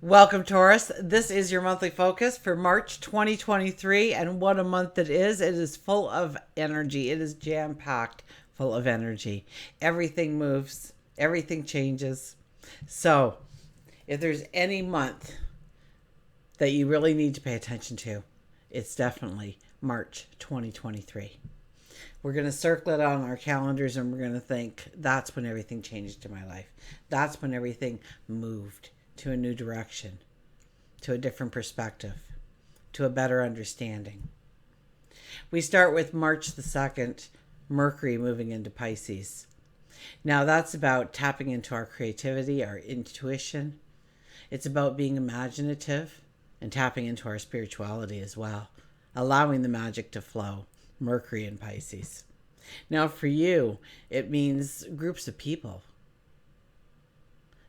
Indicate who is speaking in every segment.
Speaker 1: Welcome, Taurus. This is your monthly focus for March 2023, and what a month it is. It is full of energy. It is jam-packed full of energy. Everything moves, everything changes. So, if there's any month that you really need to pay attention to, it's definitely March 2023. We're going to circle it on our calendars and we're going to think that's when everything changed in my life. That's when everything moved to a new direction, to a different perspective, to a better understanding. We start with March the 2nd, Mercury moving into Pisces. Now that's about tapping into our creativity, our intuition. It's about being imaginative and tapping into our spirituality as well, allowing the magic to flow. Mercury in Pisces. Now for you, it means groups of people.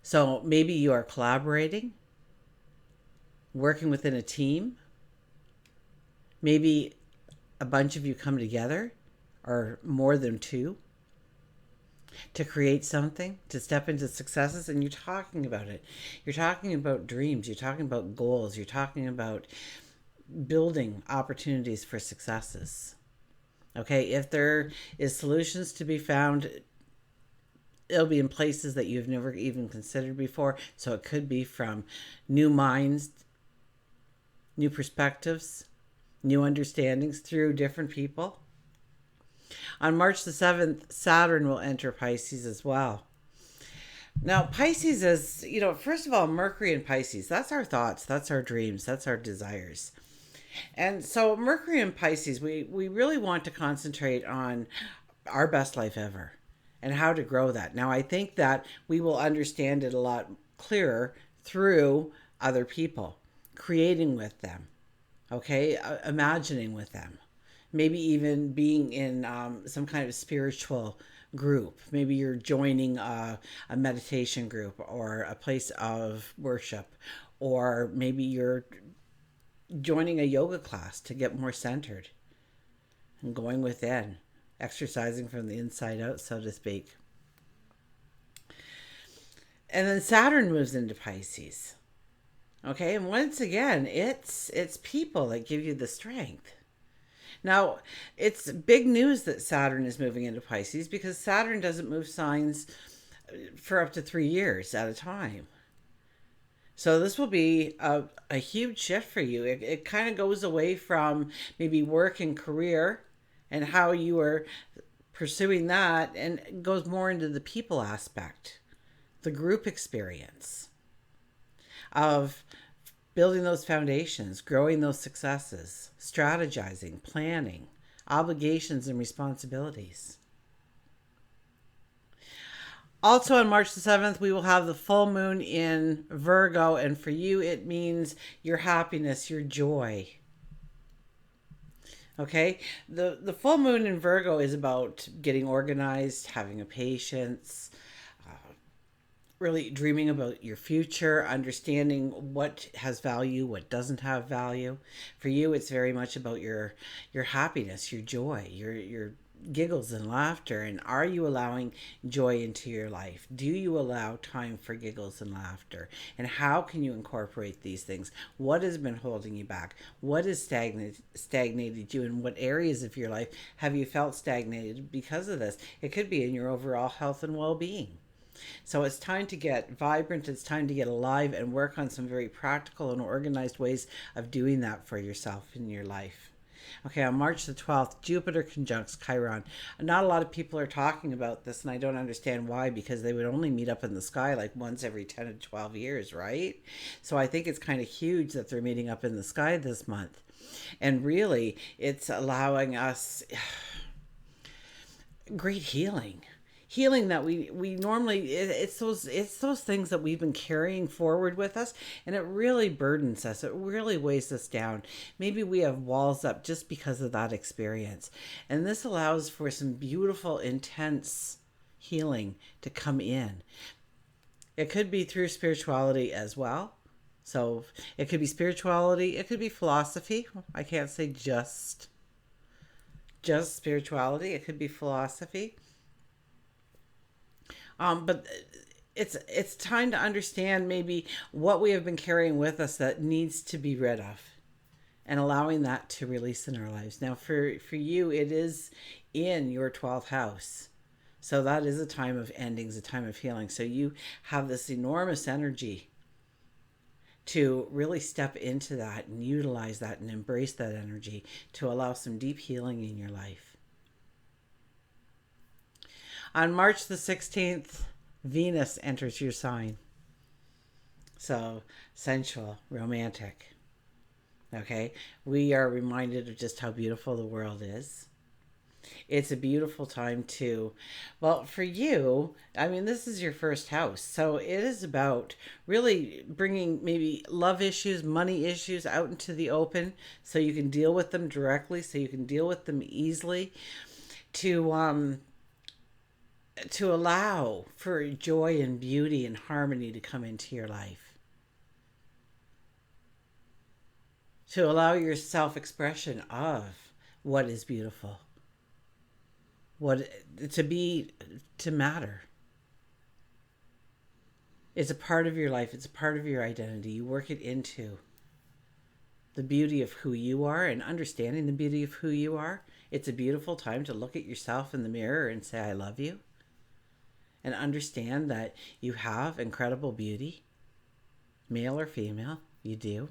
Speaker 1: So maybe you are collaborating, working within a team. Maybe a bunch of you come together, or more than two, to create something, to step into successes, and you're talking about it. You're talking about dreams. You're talking about goals. You're talking about building opportunities for successes. Okay, if there is solutions to be found, it'll be in places that you've never even considered before. So it could be from new minds, new perspectives, new understandings through different people. On March the 7th, Saturn will enter Pisces as well. Now, Pisces is, first of all, Mercury in Pisces, that's our thoughts, that's our dreams, that's our desires. And so Mercury in Pisces, we really want to concentrate on our best life ever and how to grow that. Now, I think that we will understand it a lot clearer through other people, creating with them, okay, imagining with them, maybe even being in some kind of spiritual group. Maybe you're joining a meditation group or a place of worship, or maybe you're joining a yoga class to get more centered and going within, exercising from the inside out, so to speak. And then Saturn moves into Pisces. Okay, and once again, it's people that give you the strength. Now, it's big news that Saturn is moving into Pisces because Saturn doesn't move signs for up to 3 years at a time. So this will be a huge shift for you. It kind of goes away from maybe work and career and how you are pursuing that, and goes more into the people aspect, the group experience of building those foundations, growing those successes, strategizing, planning, obligations and responsibilities. Also on March the 7th, we will have the full moon in Virgo. And for you, it means your happiness, your joy. Okay? The full moon in Virgo is about getting organized, having a patience, really dreaming about your future, understanding what has value, what doesn't have value. For you, it's very much about your happiness, your joy, your giggles and laughter. And are you allowing joy into your life? Do you allow time for giggles and laughter? And how can you incorporate these things? What has been holding you back? What has stagnated you? In what areas of your life have you felt stagnated because of this? It could be in your overall health and well-being. So it's time to get vibrant, it's time to get alive and work on some very practical and organized ways of doing that for yourself in your life. Okay, on March the 12th, Jupiter conjuncts Chiron. Not a lot of people are talking about this, and I don't understand why, because they would only meet up in the sky like once every 10 to 12 years, right? So I think it's kind of huge that they're meeting up in the sky this month. And really, it's allowing us great healing that we normally, it's those things that we've been carrying forward with us, and it really burdens us, it really weighs us down. Maybe we have walls up just because of that experience, and this allows for some beautiful intense healing to come in. It could be through spirituality as well. So it could be spirituality, it could be philosophy. I can't say just spirituality, it could be philosophy. But it's time to understand maybe what we have been carrying with us that needs to be rid of, and allowing that to release in our lives. Now, for you, it is in your 12th house. So that is a time of endings, a time of healing. So you have this enormous energy to really step into that and utilize that and embrace that energy to allow some deep healing in your life. On March the 16th, Venus enters your sign. So sensual, romantic. Okay, we are reminded of just how beautiful the world is. It's a beautiful time to, well, for you, I mean, this is your first house. So it is about really bringing maybe love issues, money issues out into the open so you can deal with them directly, so you can deal with them easily, to to allow for joy and beauty and harmony to come into your life. To allow your self-expression of what is beautiful, what to be, to matter. It's a part of your life. It's a part of your identity. You work it into the beauty of who you are, and understanding the beauty of who you are. It's a beautiful time to look at yourself in the mirror and say, I love you. And understand that you have incredible beauty, male or female, you do.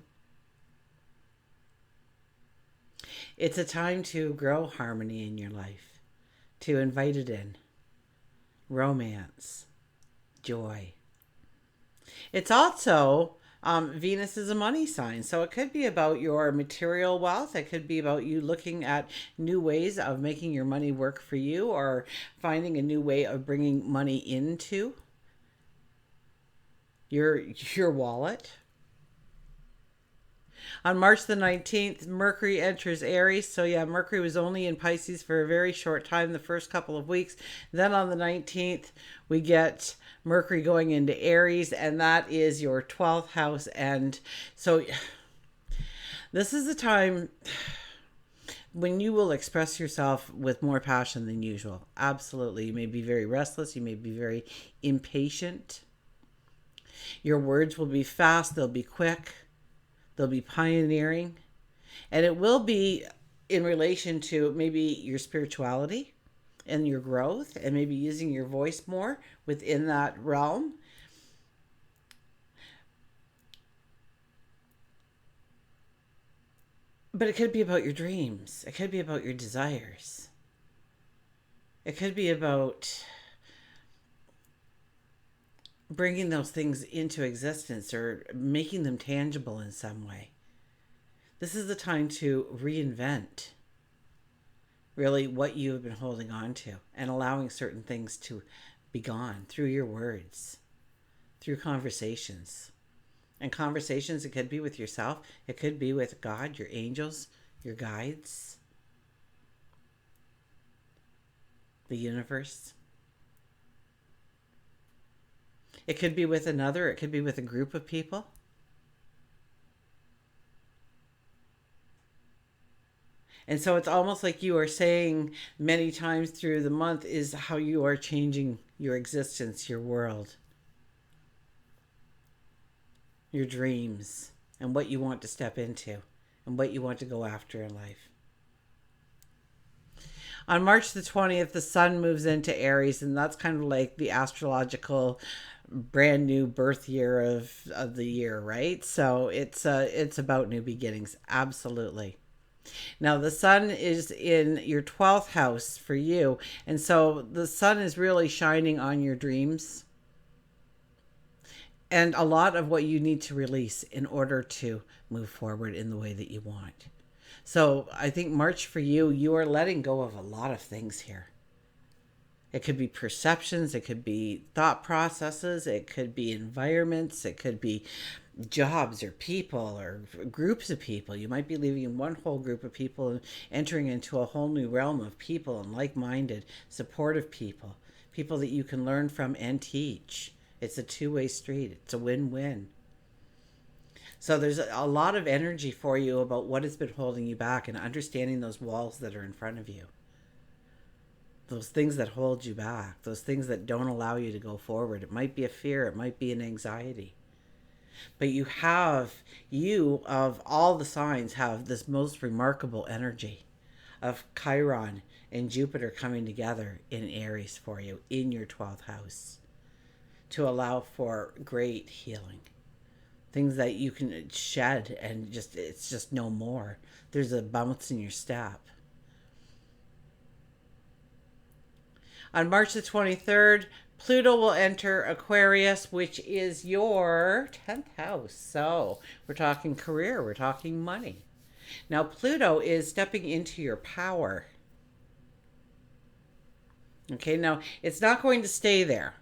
Speaker 1: It's a time to grow harmony in your life, to invite it in. Romance, joy. It's also, Venus is a money sign, so it could be about your material wealth. It could be about you looking at new ways of making your money work for you, or finding a new way of bringing money into your wallet. On March the 19th, Mercury enters Aries. So yeah, Mercury was only in Pisces for a very short time, the first couple of weeks. Then on the 19th, we get Mercury going into Aries, and that is your 12th house. And so this is a time when you will express yourself with more passion than usual. Absolutely. You may be very restless. You may be very impatient. Your words will be fast. They'll be quick. They'll be pioneering. And it will be in relation to maybe your spirituality and your growth, and maybe using your voice more within that realm. But it could be about your dreams. It could be about your desires. It could be about bringing those things into existence or making them tangible in some way. This is the time to reinvent really what you have been holding on to, and allowing certain things to be gone through your words, through conversations. And conversations, it could be with yourself, it could be with God, your angels, your guides, the universe. It could be with another, it could be with a group of people. And so it's almost like you are saying many times through the month is how you are changing your existence, your world, your dreams, and what you want to step into and what you want to go after in life. On March the 20th, the sun moves into Aries, and that's kind of like the astrological brand new birth year of the year, right? So it's about new beginnings, absolutely. Now, the sun is in your 12th house for you. And so the sun is really shining on your dreams and a lot of what you need to release in order to move forward in the way that you want. So I think March for you, you are letting go of a lot of things here. It could be perceptions, it could be thought processes, it could be environments, it could be jobs or people or groups of people. You might be leaving one whole group of people and entering into a whole new realm of people and like-minded, supportive people, people that you can learn from and teach. It's a two-way street. It's a win-win. So there's a lot of energy for you about what has been holding you back and understanding those walls that are in front of you. those things that hold you back, those things that don't allow you to go forward. It might be a fear, it might be an anxiety. But you of all the signs, have this most remarkable energy of Chiron and Jupiter coming together in Aries for you in your 12th house to allow for great healing. Things that you can shed and it's just no more. There's a bounce in your step. On March the 23rd, Pluto will enter Aquarius, which is your 10th house. So we're talking career, we're talking money. Now, Pluto is stepping into your power. Okay, now it's not going to stay there.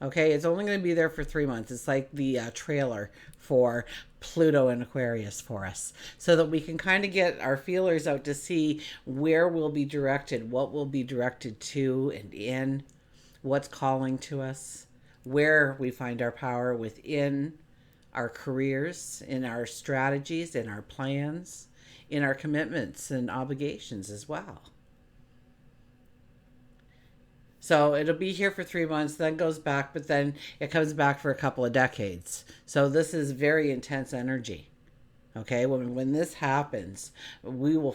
Speaker 1: Okay, it's only going to be there for 3 months. It's like the trailer for Pluto and Aquarius for us, so that we can kind of get our feelers out to see where we'll be directed, what we'll be directed to and in, what's calling to us, where we find our power within our careers, in our strategies, in our plans, in our commitments and obligations as well. So it'll be here for 3 months, then goes back, but then it comes back for a couple of decades. So this is very intense energy. Okay, when this happens, we will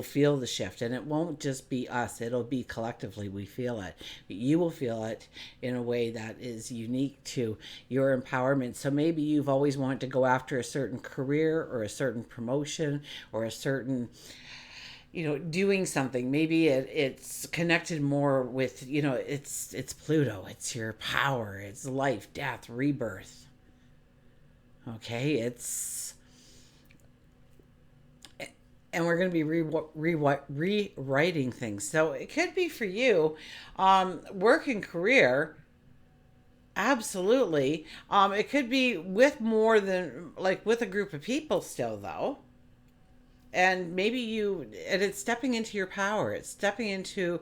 Speaker 1: feel the shift, and it won't just be us, it'll be collectively we feel it. You will feel it in a way that is unique to your empowerment. So maybe you've always wanted to go after a certain career or a certain promotion or a certain doing something. Maybe it's connected more with it's Pluto, it's your power, it's life, death, rebirth. Okay, and we're going to be rewriting things. So it could be for you, work and career. Absolutely. It could be with more than like with a group of people still though. And and it's stepping into your power. It's stepping into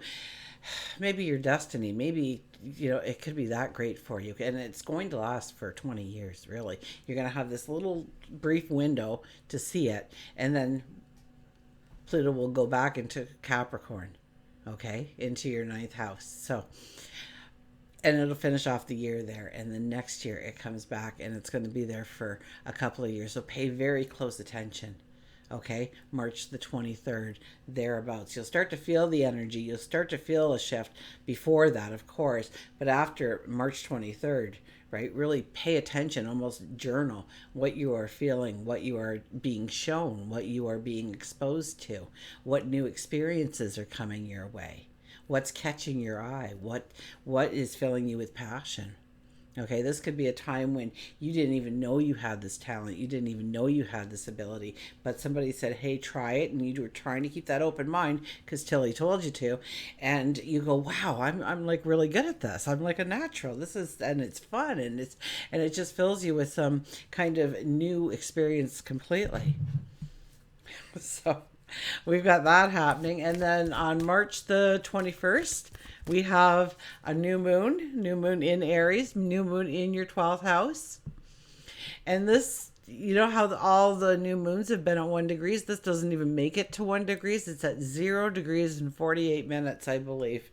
Speaker 1: maybe your destiny. Maybe, it could be that great for you. And it's going to last for 20 years, really. You're going to have this little brief window to see it. And then Pluto will go back into Capricorn, okay, into your 9th house. So, and it'll finish off the year there. And the next year it comes back and it's going to be there for a couple of years. So pay very close attention. Okay, March the 23rd, thereabouts. You'll start to feel the energy. You'll start to feel a shift before that, of course. But after March 23rd, right, really pay attention, almost journal what you are feeling, what you are being shown, what you are being exposed to, what new experiences are coming your way, what's catching your eye, what is filling you with passion. Okay, this could be a time when you didn't even know you had this talent. You didn't even know you had this ability. But somebody said, hey, try it. And you were trying to keep that open mind because Tilly told you to. And you go, wow, I'm like really good at this. I'm like a natural. And it's fun. And it just fills you with some kind of new experience completely. So we've got that happening. And then on March the 21st, we have a new moon in Aries, new moon in your 12th house. And this, how all the new moons have been at 1 degree. This doesn't even make it to 1 degree. It's at 0 degrees and 48 minutes, I believe.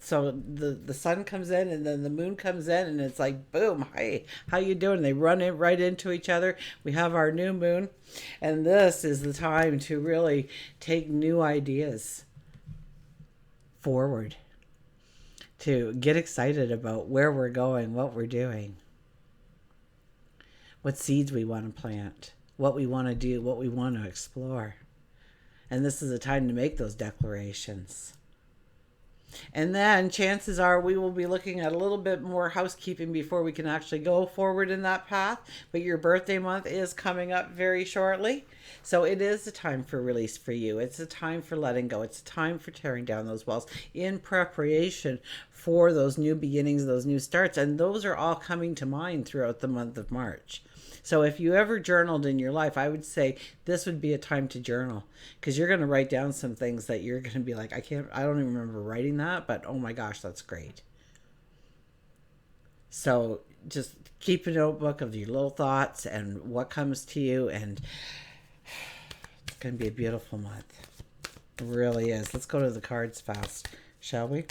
Speaker 1: So the sun comes in and then the moon comes in and it's like, boom, hey, how you doing? They run it right into each other. We have our new moon. And this is the time to really take new ideas forward, to get excited about where we're going, what we're doing, what seeds we want to plant, what we want to do, what we want to explore. And this is a time to make those declarations. And then chances are we will be looking at a little bit more housekeeping before we can actually go forward in that path. But your birthday month is coming up very shortly. So it is a time for release for you. It's a time for letting go. It's a time for tearing down those walls in preparation for those new beginnings, those new starts. And those are all coming to mind throughout the month of March. So if you ever journaled in your life, I would say this would be a time to journal, because you're going to write down some things that you're going to be like, I don't even remember writing that, but oh my gosh, that's great. So just keep a notebook of your little thoughts and what comes to you, and it's going to be a beautiful month. It really is. Let's go to the cards fast, shall we?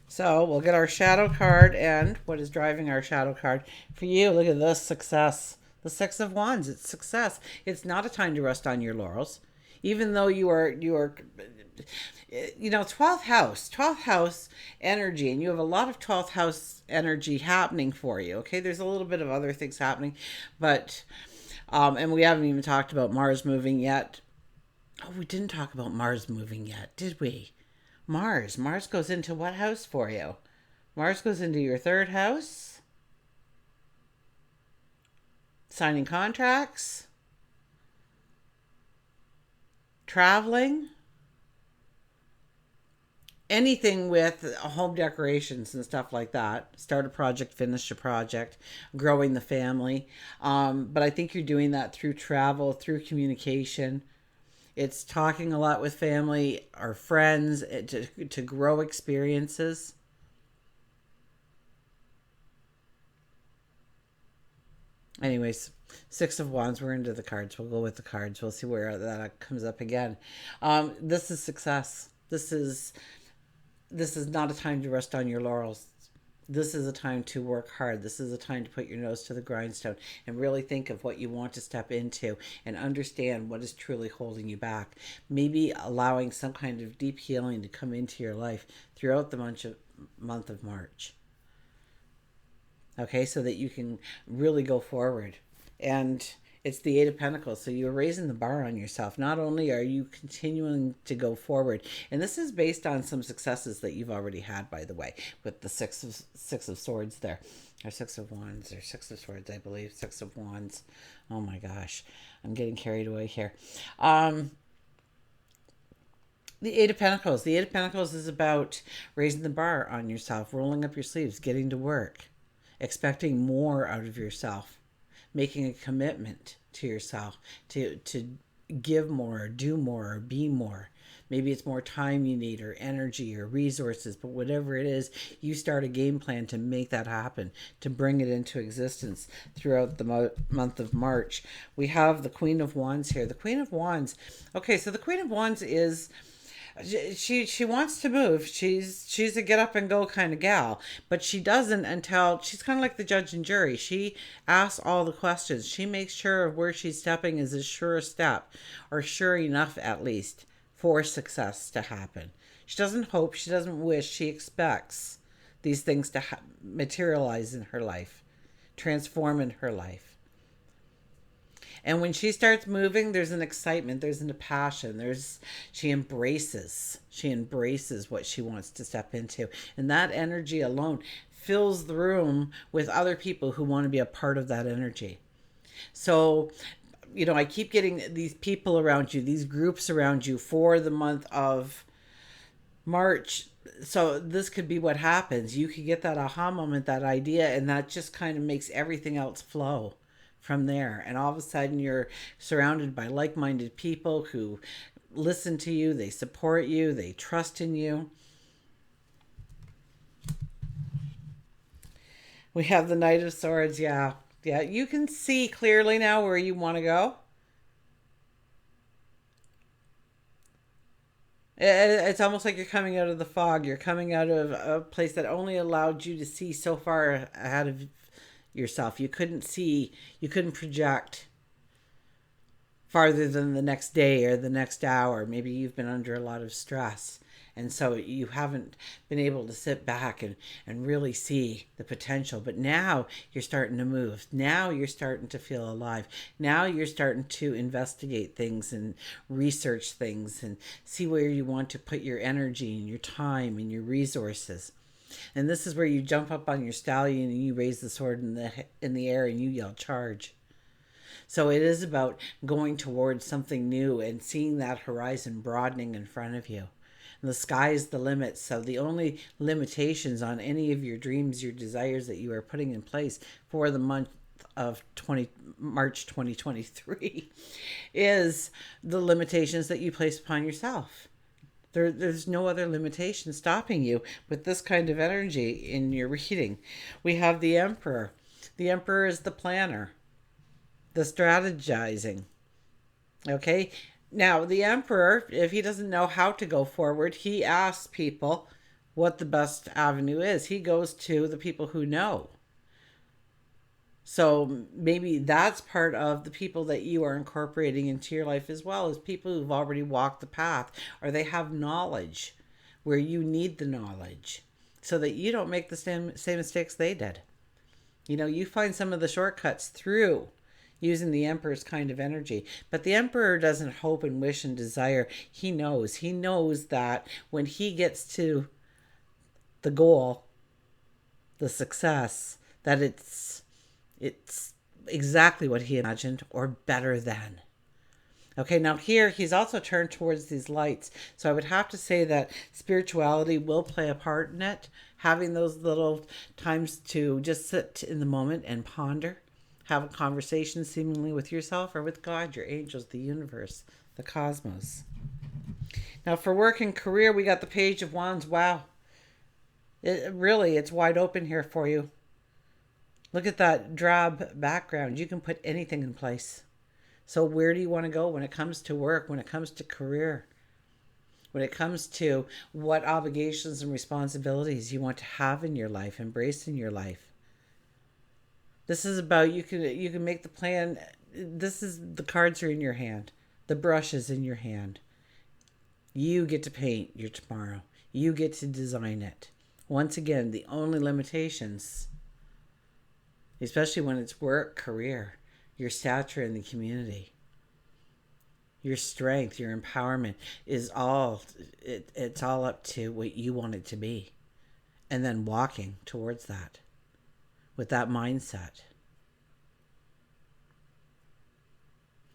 Speaker 1: So we'll get our shadow card and what is driving our shadow card. For you, look at this, success. The Six of Wands, it's success. It's not a time to rest on your laurels. Even though you are 12th house energy, and you have a lot of 12th house energy happening for you. Okay, there's a little bit of other things happening, but and we haven't even talked about Mars moving yet. Oh, we didn't talk about Mars moving yet, did we? Mars goes into what house for you? Mars goes into your third house. Signing contracts. Traveling. Anything with home decorations and stuff like that. Start a project, finish a project, growing the family. But I think you're doing that through travel, through communication. It's talking a lot with family or friends to grow experiences. Anyways, Six of Wands, we're into the cards. We'll go with the cards. We'll see where that comes up again. This is success. This is not a time to rest on your laurels. This is a time to work hard. This is a time to put your nose to the grindstone and really think of what you want to step into and understand what is truly holding you back. Maybe allowing some kind of deep healing to come into your life throughout the month of March. Okay, so that you can really go forward. And it's the Eight of Pentacles, so you're raising the bar on yourself. Not only are you continuing to go forward, and this is based on some successes that you've already had, by the way, with the Six of Swords there, or Six of Wands, or Six of Swords, I believe, Six of Wands. Oh my gosh, I'm getting carried away here. The Eight of Pentacles. The Eight of Pentacles is about raising the bar on yourself, rolling up your sleeves, getting to work, expecting more out of yourself, making a commitment to yourself to give more, do more, or be more. Maybe it's more time you need, or energy, or resources, but whatever it is, you start a game plan to make that happen, to bring it into existence throughout the month of March. We have the Queen of Wands here. The Queen of Wands. Okay, so the Queen of Wands is she wants to move. She's a get up and go kind of gal, but she doesn't until she's kind of like the judge and jury. She asks all the questions. She makes sure of where she's stepping is a sure step, or sure enough at least, for success to happen. She doesn't hope, she doesn't wish, she expects these things to materialize in her life, transform in her life. And when she starts moving, there's an excitement, there's a passion, she embraces what she wants to step into. And that energy alone fills the room with other people who want to be a part of that energy. So, I keep getting these people around you, these groups around you for the month of March. So this could be what happens. You could get that aha moment, that idea, and that just kind of makes everything else flow from there. And all of a sudden you're surrounded by like-minded people who listen to you, they support you, they trust in you. We have the Knight of Swords. Yeah, you can see clearly now where you want to go. It's almost like you're coming out of the fog. You're coming out of a place that only allowed you to see so far ahead of yourself. You couldn't project farther than the next day or the next hour. Maybe you've been under a lot of stress, and so you haven't been able to sit back and really see the potential. But now you're starting to move. Now you're starting to feel alive. Now you're starting to investigate things and research things and see where you want to put your energy and your time and your resources. And this is where you jump up on your stallion and you raise the sword in the air and you yell, charge. So it is about going towards something new and seeing that horizon broadening in front of you. And the sky is the limit. So the only limitations on any of your dreams, your desires that you are putting in place for the month of March 2023 is the limitations that you place upon yourself. There's no other limitation stopping you with this kind of energy in your reading. We have the Emperor. The Emperor is the planner, the strategizing. Okay. Now, the emperor, if he doesn't know how to go forward, he asks people what the best avenue is. He goes to the people who know. So maybe that's part of the people that you are incorporating into your life as well, as people who've already walked the path, or they have knowledge where you need the knowledge so that you don't make the same mistakes they did. You find some of the shortcuts through using the emperor's kind of energy. But the emperor doesn't hope and wish and desire. He knows. He knows that when he gets to the goal, the success, that it's exactly what he imagined or better than. Okay, now here he's also turned towards these lights. So I would have to say that spirituality will play a part in it. Having those little times to just sit in the moment and ponder, have a conversation seemingly with yourself or with God, your angels, the universe, the cosmos. Now for work and career, we got the Page of Wands. Wow. It's wide open here for you. Look at that drab background. You can put anything in place. So where do you want to go when it comes to work, when it comes to career, when it comes to what obligations and responsibilities you want to have in your life, embrace in your life? This is about you can make the plan. This is the cards are in your hand. The brush is in your hand. You get to paint your tomorrow. You get to design it. Once again, the only limitations, especially when it's work, career, your stature in the community, your strength, your empowerment is it's all up to what you want it to be. And then walking towards that with that mindset.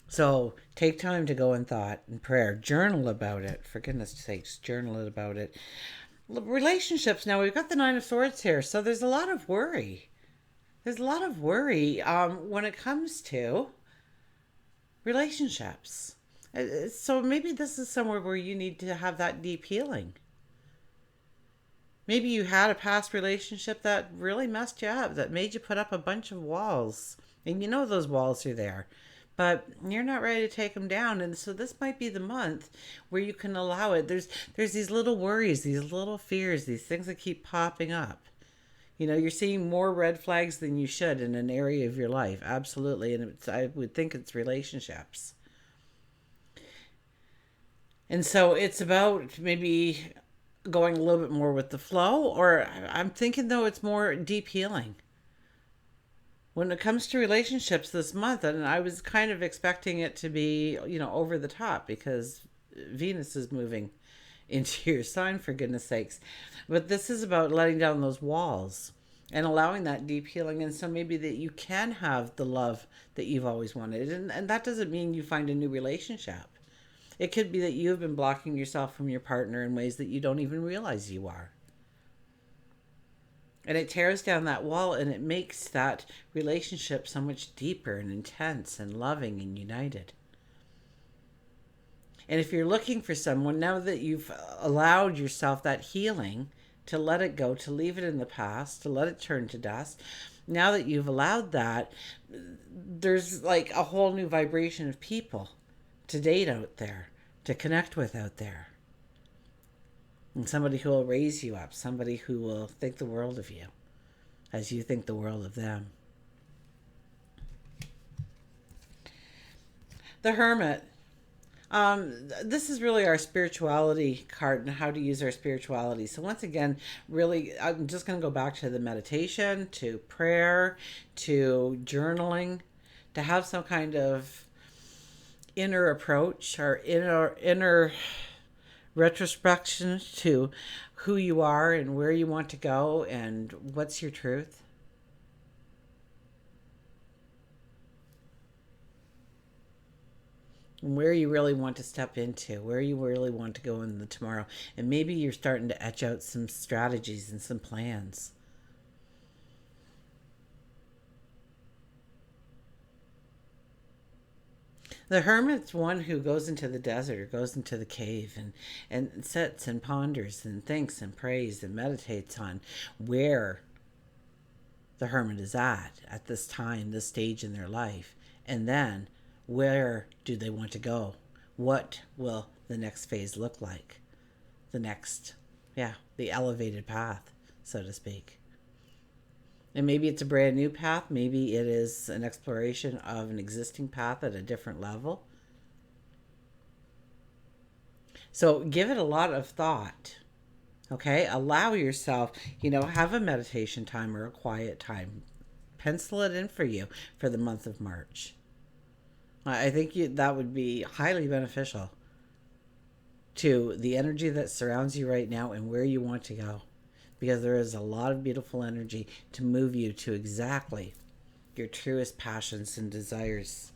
Speaker 1: So take time to go in thought and prayer. Journal about it. For goodness sakes, journal about it. Relationships. Now we've got the Nine of Swords here. So there's a lot of worry. There's a lot of worry when it comes to relationships. So maybe this is somewhere where you need to have that deep healing. Maybe you had a past relationship that really messed you up, that made you put up a bunch of walls. And you know those walls are there, but you're not ready to take them down. And so this might be the month where you can allow it. There's these little worries, these little fears, these things that keep popping up. You're seeing more red flags than you should in an area of your life. Absolutely. And I would think it's relationships. And so it's about maybe going a little bit more with the flow, or I'm thinking though it's more deep healing. When it comes to relationships this month, and I was kind of expecting it to be, over the top because Venus is moving into your sign, for goodness sakes. But this is about letting down those walls and allowing that deep healing. And so maybe that you can have the love that you've always wanted. And that doesn't mean you find a new relationship. It could be that you've been blocking yourself from your partner in ways that you don't even realize you are. And it tears down that wall and it makes that relationship so much deeper and intense and loving and united. And if you're looking for someone, now that you've allowed yourself that healing, to let it go, to leave it in the past, to let it turn to dust, now that you've allowed that, there's like a whole new vibration of people to date out there, to connect with out there. And somebody who will raise you up, somebody who will think the world of you as you think the world of them. The Hermit. This is really our spirituality card and how to use our spirituality. So once again, really, I'm just going to go back to the meditation, to prayer, to journaling, to have some kind of inner approach or inner retrospection to who you are and where you want to go and what's your truth. And where you really want to step into, where you really want to go in the tomorrow. And maybe you're starting to etch out some strategies and some plans. The hermit's one who goes into the desert or goes into the cave and sits and ponders and thinks and prays and meditates on where the hermit is at this time, this stage in their life. And then Where do they want to go? What will the next phase look like? The next, the elevated path, so to speak. And maybe it's a brand new path. Maybe it is an exploration of an existing path at a different level. So give it a lot of thought. Okay? Allow yourself, have a meditation time or a quiet time. Pencil it in for you for the month of March. I think that would be highly beneficial to the energy that surrounds you right now and where you want to go. Because there is a lot of beautiful energy to move you to exactly your truest passions and desires.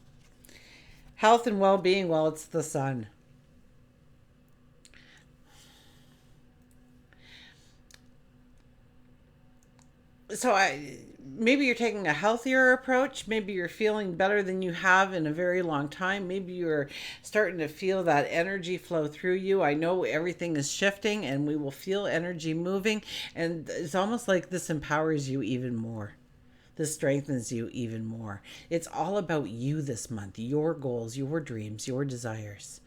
Speaker 1: Health and well-being, well, it's the sun. So maybe you're taking a healthier approach. Maybe you're feeling better than you have in a very long time. Maybe you're starting to feel that energy flow through you. I know everything is shifting and we will feel energy moving. And it's almost like this empowers you even more. This strengthens you even more. It's all about you this month, your goals, your dreams, your desires.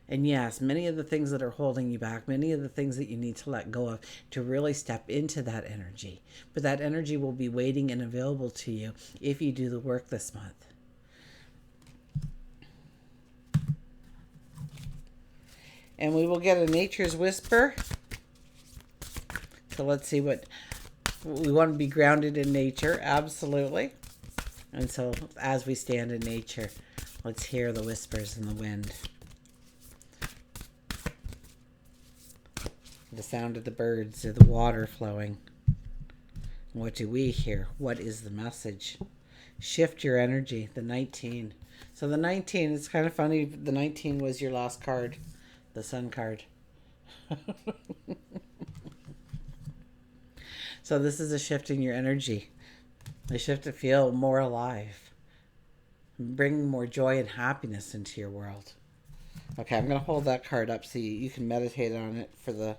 Speaker 1: And yes, many of the things that are holding you back, many of the things that you need to let go of to really step into that energy. But that energy will be waiting and available to you if you do the work this month. And we will get a nature's whisper. So let's see what we want to be grounded in nature. Absolutely. And so as we stand in nature, let's hear the whispers in the wind. The sound of the birds, of the water flowing. What do we hear? What is the message? Shift your energy, the 19. So the 19, it's kind of funny, the 19 was your last card, the sun card. So this is a shift in your energy. A shift to feel more alive. Bring more joy and happiness into your world. Okay, I'm going to hold that card up so you can meditate on it for the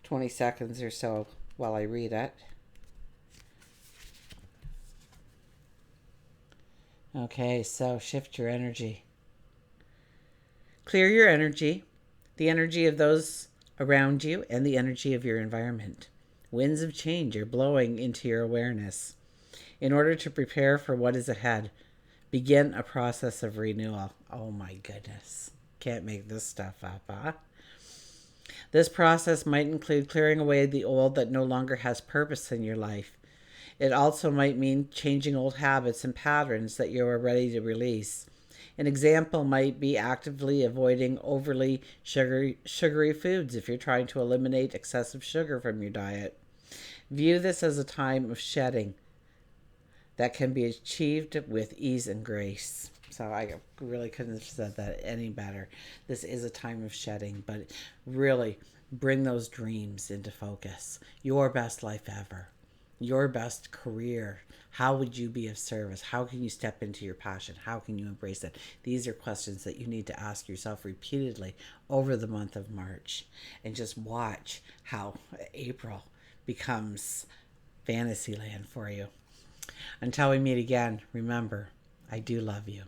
Speaker 1: 20 seconds or so while I read it. Okay, so shift your energy. Clear your energy, the energy of those around you, and the energy of your environment. Winds of change are blowing into your awareness. In order to prepare for what is ahead, begin a process of renewal. Oh my goodness. Can't make this stuff up, huh? This process might include clearing away the old that no longer has purpose in your life. It also might mean changing old habits and patterns that you are ready to release. An example might be actively avoiding overly sugary foods if you're trying to eliminate excessive sugar from your diet. View this as a time of shedding that can be achieved with ease and grace. So I really couldn't have said that any better. This is a time of shedding, but really bring those dreams into focus. Your best life ever. Your best career. How would you be of service? How can you step into your passion? How can you embrace it? These are questions that you need to ask yourself repeatedly over the month of March. And just watch how April becomes fantasy land for you. Until we meet again, remember, I do love you.